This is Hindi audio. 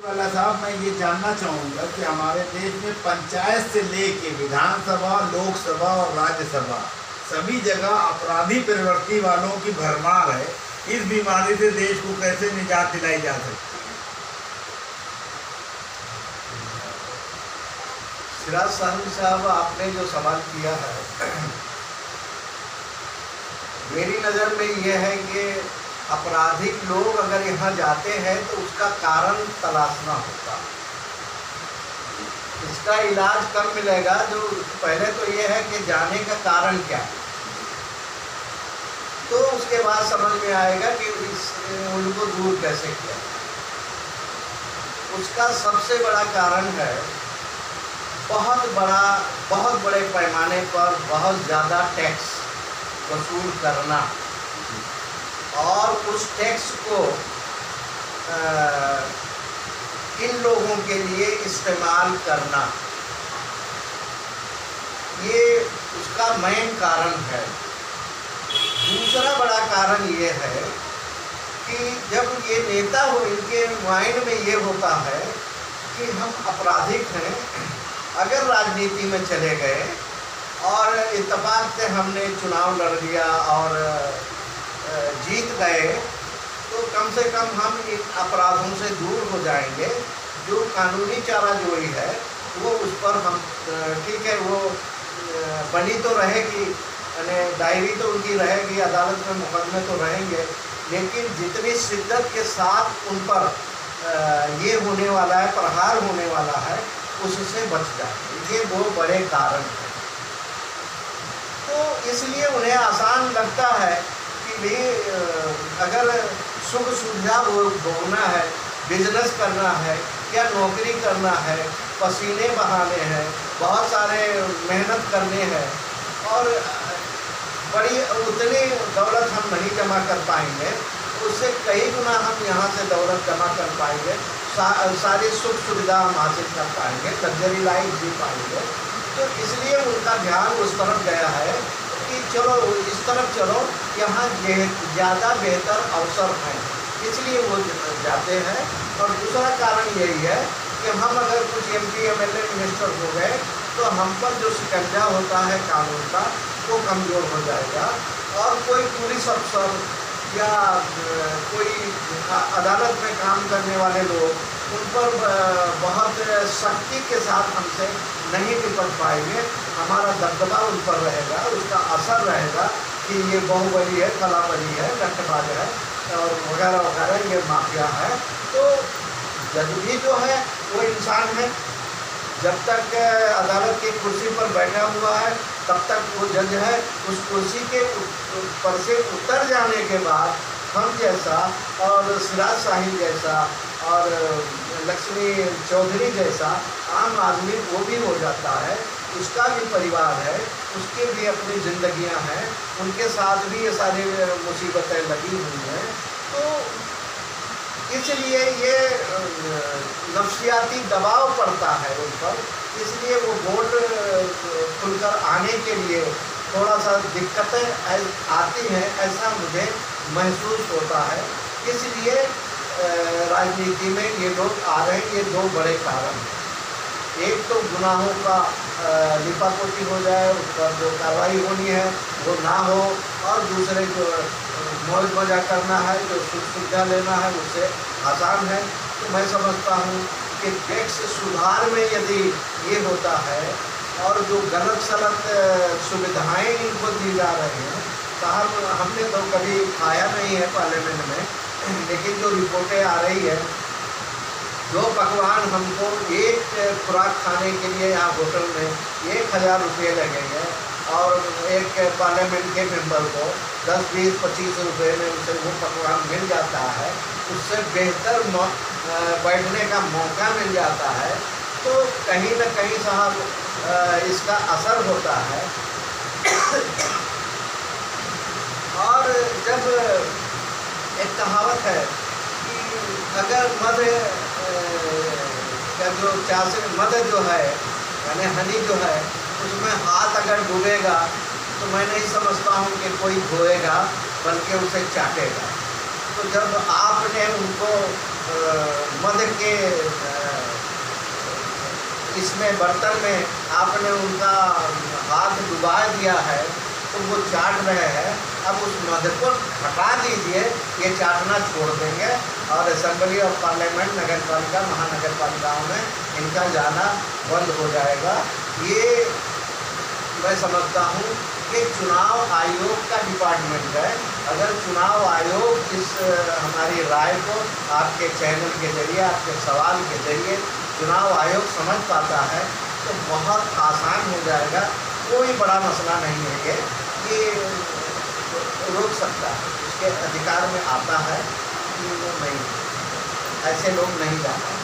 वाला साहब, मैं ये जानना चाहूँगा कि हमारे देश में पंचायत से लेके विधानसभा, लोकसभा और राज्यसभा सभी जगह अपराधी प्रवृत्ति वालों की भरमार है। इस बीमारी से देश को कैसे निजात दिलाई जा सकती है? सिराज साहब, आपने जो सवाल किया है, मेरी नज़र में यह है कि आपराधिक लोग अगर यहाँ जाते हैं तो उसका कारण तलाशना होगा। इसका इलाज कब मिलेगा? जो पहले तो यह है कि जाने का कारण क्या है, तो उसके बाद समझ में आएगा कि उनको दूर कैसे किया। उसका सबसे बड़ा कारण है बहुत बड़े पैमाने पर बहुत ज़्यादा टैक्स वसूल करना और उस टैक्स को इन लोगों के लिए इस्तेमाल करना, ये उसका मेन कारण है। दूसरा बड़ा कारण ये है कि जब ये नेता हो, इनके माइंड में ये होता है कि हम आपराधिक हैं, अगर राजनीति में चले गए और इत्तेफाक से हमने चुनाव लड़ लिया और जीत गए, तो कम से कम हम इन अपराधों से दूर हो जाएंगे। जो कानूनी चाराजोई है वो उस पर हम ठीक है, वो बनी तो रहेगी, यानी डायरी तो उनकी रहेगी, अदालत में मुकदमे तो रहेंगे, लेकिन जितनी शिद्दत के साथ उन पर ये होने वाला है, प्रहार होने वाला है, उससे बच जाए। ये दो बड़े कारण हैं। तो इसलिए उन्हें आसान लगता है कि भी अगर सुख सुविधा भोगना है, बिजनेस करना है या नौकरी करना है, पसीने बहाने हैं, बहुत सारे मेहनत करने हैं और बड़ी उतनी दौलत हम नहीं जमा कर पाएंगे, उससे कई गुना हम यहाँ से दौलत जमा कर पाएंगे, सारी सुख सुविधा हम हासिल कर पाएंगे, लग्जरी लाइफ जी पाएंगे। तो इसलिए उनका ध्यान उस तरफ गया है कि चलो इस तरफ चलो, यहाँ ज़्यादा बेहतर अवसर हैं, इसलिए वो जाते हैं। और दूसरा कारण यही है कि हम अगर कुछ MP MLA मिनिस्टर हो गए तो हम पर जो शिकंजा होता है कानून का, वो कमज़ोर हो जाएगा और कोई पुलिस अफसर या कोई अदालत में काम करने वाले लोग उन पर बहुत सख्ती के साथ हमसे नहीं निपट पाएंगे। हमारा दबदबा उन पर रहेगा, उसका असर रहेगा कि ये बाहुबली है, फलाबली है, लट्ठबाज है और वगैरह वगैरह, ये माफिया है। तो जज भी जो है वो इंसान है, जब तक अदालत की कुर्सी पर बैठा हुआ है तब तक वो जज है। उस कुर्सी के ऊपर से उतर जाने के बाद हम जैसा और सिराज साहिब जैसा और लक्ष्मी चौधरी जैसा आम आदमी वो भी हो जाता है, उसका भी परिवार है, उसके भी अपनी ज़िंदगियां हैं, उनके साथ भी ये सारी मुसीबतें लगी हुई हैं। तो इसलिए ये नफ्सियाती दबाव पड़ता है उन पर, इसलिए वो वोट खुलकर आने के लिए थोड़ा सा दिक्कतें आती हैं, ऐसा मुझे महसूस होता है। इसलिए राजनीति में ये लोग आ रहे हैं। ये दो बड़े कारण हैं, एक तो गुनाहों का लिपापोती हो जाए, उस पर जो कार्रवाई होनी है वो ना हो, और दूसरे जो मौज मजा करना है, जो सुख सुविधा लेना है, उससे आसान है। तो मैं समझता हूँ कि टैक्स सुधार में यदि ये होता है और जो गलत सलत सुविधाएं इनको दी जा रही हैं, साहब हमने तो कभी खाया नहीं है पार्लियामेंट में, लेकिन जो रिपोर्टें आ रही है, जो पकवान हमको एक खुराक खाने के लिए यहाँ होटल में 1000 रुपये लगेंगे और एक पार्लियामेंट के मेंबर को 10, 20, 25 रुपये में उसे वो पकवान मिल जाता है, उससे बेहतर बैठने का मौका मिल जाता है, तो कहीं न कहीं साहब इसका असर होता है। और जब एक कहावत है कि अगर मध जो है यानी हनी जो है, उसमें हाथ अगर डूबेगा तो मैं नहीं समझता हूँ कि कोई धोएगा, बल्कि उसे चाटेगा। तो जब आपने उनको मध के इसमें बर्तन में आपने उनका हाथ डुबा दिया है तो वो चाट रहे हैं, अब उस मध को हटा दीजिए, ये चाटना छोड़ देंगे और असेंबली ऑफ पार्लियामेंट, नगर पालिका, महानगर पालिकाओं में इनका जाना बंद हो जाएगा। ये मैं समझता हूँ कि चुनाव आयोग का डिपार्टमेंट है। अगर चुनाव आयोग इस हमारी राय को आपके चैनल के जरिए, आपके सवाल के जरिए चुनाव आयोग समझ पाता है तो बहुत आसान हो जाएगा, कोई बड़ा मसला नहीं है। ये रोक सकता है, उसके अधिकार में आता है कि वो नहीं, ऐसे लोग नहीं जाते।